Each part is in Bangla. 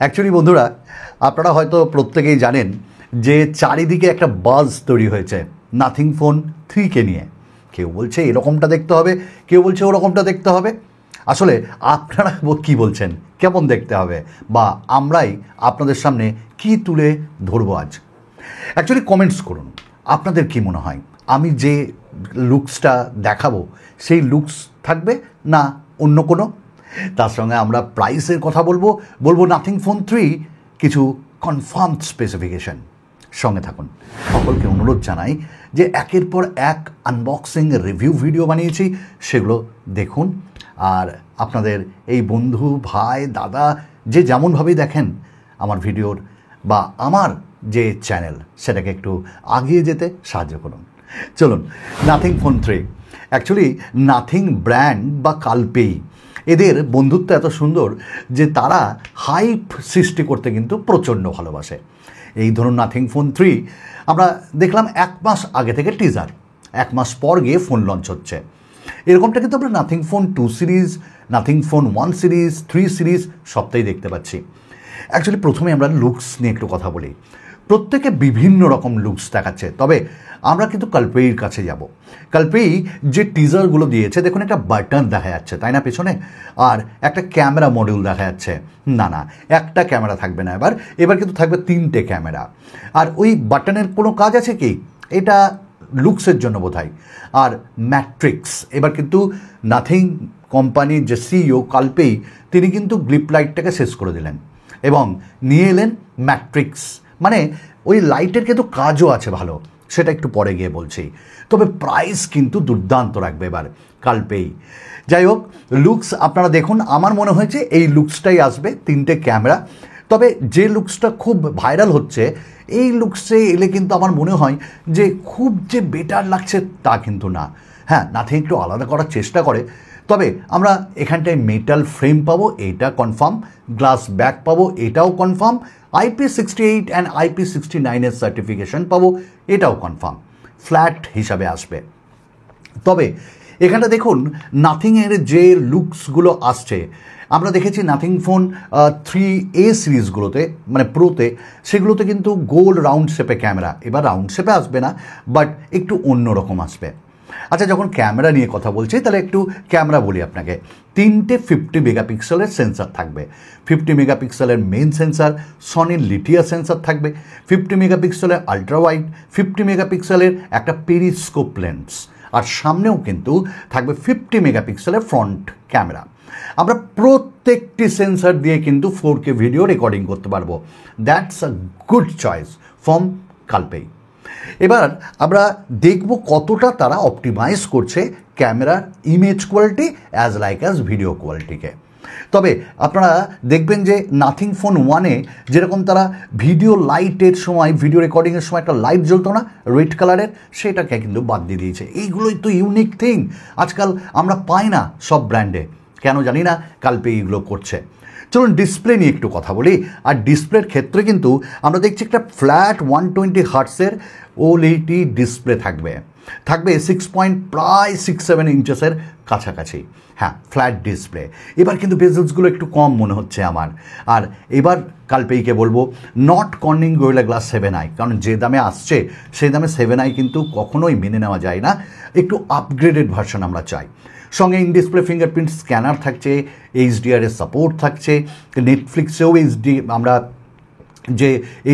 অ্যাকচুয়ালি বন্ধুরা, আপনারা হয়তো প্রত্যেকেই জানেন যে চারিদিকে একটা বাজ তৈরি হয়েছে নাথিং ফোন 3কে নিয়ে। কেউ বলছে এরকমটা দেখতে হবে, কেউ বলছে ওরকমটা দেখতে হবে। আসলে আপনারা কী বলছেন, কেমন দেখতে হবে, বা আমরাই আপনাদের সামনে কি তুলে ধরবো আজ? অ্যাকচুয়ালি কমেন্টস করুন, আপনাদের কি মনে হয় আমি যে লুকসটা দেখাবো সেই লুকস থাকবে না অন্য কোনো? তার সঙ্গে আমরা প্রাইসের কথা বলবো নাথিং ফোন 3 কিছু কনফার্ম স্পেসিফিকেশন। সঙ্গে থাকুন। সকলকে অনুরোধ জানাই যে একের পর এক আনবক্সিং রিভিউ ভিডিও বানিয়েছি, সেগুলো দেখুন। আর আপনাদের এই বন্ধু, ভাই, দাদা যে যেমনভাবেই দেখেন আমার ভিডিওর বা আমার যে চ্যানেল, সেটাকে একটু আগিয়ে যেতে সাহায্য করুন। চলুন, nothing phone 3। Actually nothing brand বা কালপেই, এদের বন্ধুত্ব এত সুন্দর যে তারা হাইপ সৃষ্টি করতে কিন্তু প্রচণ্ড ভালোবাসে। এই ধরুন নাথিং ফোন 3 আমরা দেখলাম 1 মাস আগে থেকে টিজার, 1 মাস পর গিয়ে ফোন লঞ্চ হচ্ছে। এরকমটা কিন্তু আমরা nothing phone 2 series, nothing phone 1 series, 3 series সবটাই দেখতে পাচ্ছি। অ্যাকচুয়ালি প্রথমে আমরা লুকস নিয়ে একটু কথা বলি। প্রত্যেকে বিভিন্ন রকম লুকস দেখাচ্ছে, তবে আমরা কিন্তু কালপেইয়ের কাছে যাব। কালপেই যে টিজারগুলো দিয়েছে, দেখুন একটা বাটন দেখা যাচ্ছে, তাই না, পেছনে, আর একটা ক্যামেরা মডিউল দেখা যাচ্ছে। না, একটা ক্যামেরা থাকবে না, এবার কিন্তু থাকবে 3টে ক্যামেরা। আর ওই বাটনের কোনো কাজ আছে কি? এটা লুকসের জন্য বোধহয়। আর ম্যাট্রিক্স, এবার কিন্তু নাথিং কোম্পানির যে সিইও কালপেই, তিনি কিন্তু গ্লিপ লাইটটাকে শেষ করে দিলেন এবং নিয়ে এলেন ম্যাট্রিক্স। মানে ওই লাইটের কিন্তু কাজও আছে ভালো, সেটা একটু পরে গিয়ে বলছি। তবে প্রাইস কিন্তু দুর্দান্ত রাখবে এবার কালপেই। যাই হোক, লুকস আপনারা দেখুন। আমার মনে হয়েছে এই লুকসটাই আসবে, 3টে ক্যামেরা। তবে যে লুকসটা খুব ভাইরাল হচ্ছে, এই লুকসে এলে কিন্তু আমার মনে হয় যে খুব যে বেটার লাগছে তা কিন্তু না। হ্যাঁ, নাথিং একটু আলাদা করার চেষ্টা করে। তবে আমরা এখানটায় মেটাল ফ্রেম পাবো, এটা কনফার্ম। গ্লাস ব্যাক পাবো, এটাও কনফার্ম। IP68 অ্যান্ড IP69 এর সার্টিফিকেশন পাবো, এটাও কনফার্ম। ফ্ল্যাট হিসাবে আসবে। তবে এখানটা দেখুন নাথিংয়ের যে লুকসগুলো আসছে, আমরা দেখেছি নাথিং ফোন 3A সিরিজগুলোতে, মানে প্রোতে, সেগুলোতে কিন্তু গোল রাউন্ড শেপে ক্যামেরা। এবার রাউন্ড শেপে আসবে না, বাট একটু অন্যরকম আসবে। আচ্ছা, যখন ক্যামেরা নিয়ে কথা বলছি তাহলে একটু ক্যামেরা বলি আপনাকে। 3টে 50 মেগাপিক্সেলের সেন্সার থাকবে। 50 মেগাপিক্সেলের মেন সেন্সার, সনির লিথিয়া সেন্সার থাকবে। 50 মেগাপিক্সেলের আলট্রা ওয়াইড, 50 মেগাপিক্সেলের একটা পেরিস্কোপ লেন্স, আর সামনেও কিন্তু থাকবে 50 মেগাপিক্সেলের ফ্রন্ট ক্যামেরা। আমরা প্রত্যেকটি সেন্সার দিয়ে কিন্তু 4K ভিডিও রেকর্ডিং করতে পারবো। That's a good choice from কালপেই। এবার আমরা দেখব কতটা তারা অপটিমাইজ করছে ক্যামেরার ইমেজ কোয়ালিটি অ্যাজ ভিডিও কোয়ালিটিকে। তবে আপনারা দেখবেন যে নাথিং ফোন 1-এ যেরকম তারা ভিডিও লাইটের সময়, ভিডিও রেকর্ডিংয়ের সময় একটা লাইট জ্বলতো না রেড কালারের, সেটাকে কিন্তু বাদ দিয়ে দিয়েছে। এইগুলোই তো ইউনিক থিং, আজকাল আমরা পাই না সব ব্র্যান্ডে। কেন জানি না, কালপেই এইগুলো করছে। চলুন ডিসপ্লে নিয়ে একটু কথা বলি। আর ডিসপ্লের ক্ষেত্রে কিন্তু আমরা দেখছি একটা ফ্ল্যাট 120 হার্টসের OLED ডিসপ্লে থাকবে 6.67 ইঞ্চেসের কাছাকাছি। হ্যাঁ, ফ্ল্যাট ডিসপ্লে। এবার কিন্তু বেজেলসগুলো একটু কম মনে হচ্ছে আমার। আর এবার কালপেইকে বলবো, not Corning gorilla glass 7i, কারণ যে দামে আসছে সেই দামে 7i কিন্তু কখনোই মেনে নেওয়া যায় না। একটু আপগ্রেডেড ভার্সন আমরা চাই। সঙ্গে ইন ডিসপ্লে ফিঙ্গারপ্রিন্ট স্ক্যানার থাকছে, HDR এর সাপোর্ট থাকছে। নেটফ্লিক্সেও আমরা যে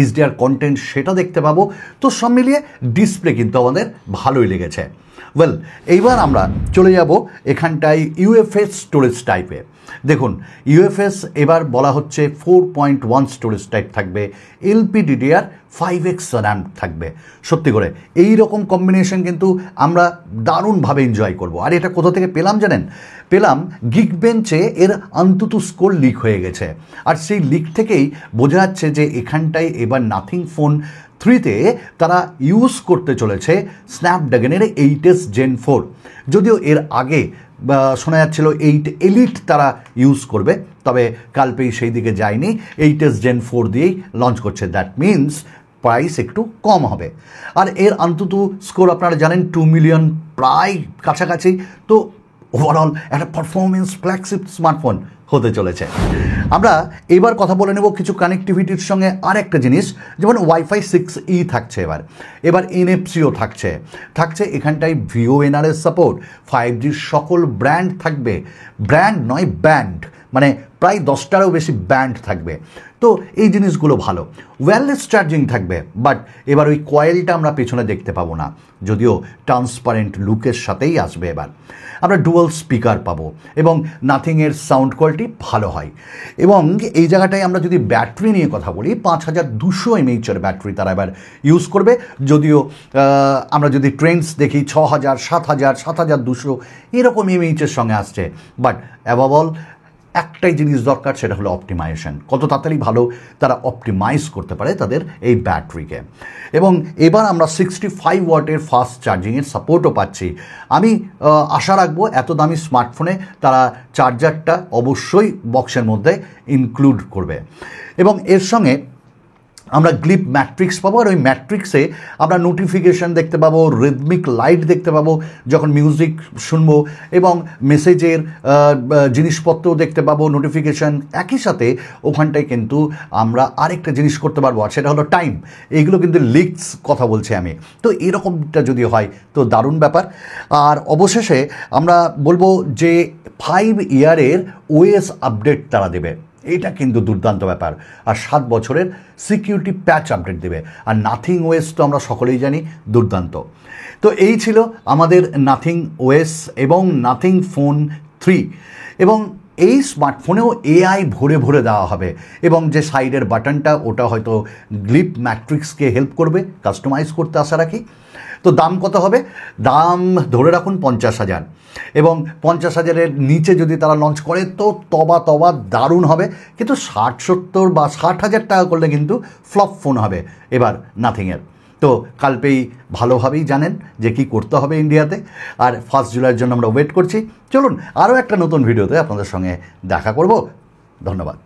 HDR কন্টেন্ট সেটা দেখতে পাবো। তো সব মিলিয়ে ডিসপ্লে কিন্তু আমাদের ভালোই লেগেছে। ওয়েল, এইবার আমরা চলে যাব এখানটায় UFS স্টোরেজ টাইপে। দেখুন, UFS এবার বলা হচ্ছে 4.1 স্টোরেজ টাইপ থাকবে, LPDDR5X র্যাম থাকবে। সত্যি করে এই রকম কম্বিনেশন কিন্তু আমরা দারুণভাবে এনজয় করব। আর এটা কোথা থেকে পেলাম জানেন? পেলাম গিকবেঞ্চে। এর অন্তত স্কোর লিক হয়ে গেছে, আর সেই লিক থেকেই বোঝা যাচ্ছে যে এখানটায় এবার নাথিং ফোন 3-তে তারা ইউজ করতে চলেছে স্ন্যাপড্রাগনের 8S Gen 4। যদিও এর আগে শোনা যাচ্ছিল 8 এলিট তারা ইউজ করবে, তবে কালপেই সেই দিকে যায়নি, 8S Gen 4 দিয়েই লঞ্চ করছে। দ্যাট মিনস প্রাইস একটু কম হবে। আর এর অন্তত স্কোর আপনারা জানেন 2 মিলিয়ন প্রায় কাছাকাছি। তো ওভারঅল একটা পারফরমেন্স ফ্ল্যাগশিপ স্মার্টফোন হতে চলেছে। আমরা এবার কথা বলে নেব কিছু কানেক্টিভিটির সঙ্গে আর একটা জিনিস, যেমন ওয়াইফাই 6E থাকছে, এবার NFC-ও থাকছে এখানটায় VoNR-এর সাপোর্ট, 5Gর সকল ব্র্যান্ড থাকবে, ব্র্যান্ড নয় ব্যান্ড, মানে প্রায় 10টারও বেশি ব্যান্ড থাকবে। তো এই জিনিসগুলো ভালো। ওয়্যারলেস চার্জিং থাকবে, বাট এবার ওই কয়েলটা আমরা পেছনে দেখতে পাবো না, যদিও ট্রান্সপারেন্ট লুকের সাথেই আসবে। এবার আমরা ডুয়াল স্পিকার পাবো এবং নাথিংয়ের সাউন্ড কোয়ালিটি ভালো হয়। এবং এই জায়গাটায় আমরা যদি ব্যাটারি নিয়ে কথা বলি, 5200 mAh ব্যাটারি তারা এবার ইউজ করবে, যদিও আমরা যদি ট্রেন্ডস দেখি 6000, 7000, 7200 এরকম mAh সঙ্গে আসছে। বাট অ্যাবভ অল একটাই জিনিস দরকার, সেটা হলো অপটিমাইজেশন, কত তাড়াতাড়ি ভালো তারা অপটিমাইজ করতে পারে তাদের এই ব্যাটারিকে। এবং এবার আমরা 65 ওয়াটের ফাস্ট চার্জিংয়ের সাপোর্টও পাচ্ছি। আমি আশা রাখবো এত দামি স্মার্টফোনে তারা চার্জারটা অবশ্যই বক্সের মধ্যে ইনক্লুড করবে। এবং এর সঙ্গে আমরা গ্লিপ ম্যাট্রিক্স পাবো, আর ওই ম্যাট্রিক্সে আমরা নোটিফিকেশান দেখতে পাবো, রিদমিক লাইট দেখতে পাবো যখন মিউজিক শুনবো, এবং মেসেজের জিনিসপত্রও দেখতে পাবো, নোটিফিকেশান। একই সাথে ওখানটায় কিন্তু আমরা আরেকটা জিনিস করতে পারবো, আর সেটা হলো টাইম। এইগুলো কিন্তু লিক্স কথা বলছি আমি, তো এরকমটা যদি হয় তো দারুণ ব্যাপার। আর অবশেষে আমরা বলবো যে 5 ইয়ারের OS আপডেট তারা দেবে, এটা কিন্তু দুর্দান্ত ব্যাপার। আর 7 বছরের সিকিউরিটি প্যাচ আপডেট দেবে। আর নাথিং OS তো আমরা সকলেই জানি দুর্দান্ত। তো এই ছিল আমাদের নাথিং OS এবং নাথিং ফোন 3। এবং এই স্মার্টফোনেও AI ভরে ভরে দেওয়া হবে, এবং যে সাইডের বাটনটা ওটা হয়তো গ্লিপ ম্যাট্রিক্সকে হেল্প করবে কাস্টমাইজ করতে, আশা রাখি। তো দাম কত হবে? দাম ধরে রাখুন 50,000, এবং 50,000-এর নিচে যদি তারা লঞ্চ করে তো তবা দারুণ হবে। কিন্তু 60-70 বা 60,000 টাকা করলে কিন্তু ফ্লপ ফোন হবে এবার নাথিংয়ের। তো কালকেই ভালোভাবেই জানেন যে কী করতে হবে ইন্ডিয়াতে। আর 1 জুলাইয়ের জন্য আমরা ওয়েট করছি। চলুন আরও একটা নতুন ভিডিওতে আপনাদের সঙ্গে দেখা করব। ধন্যবাদ।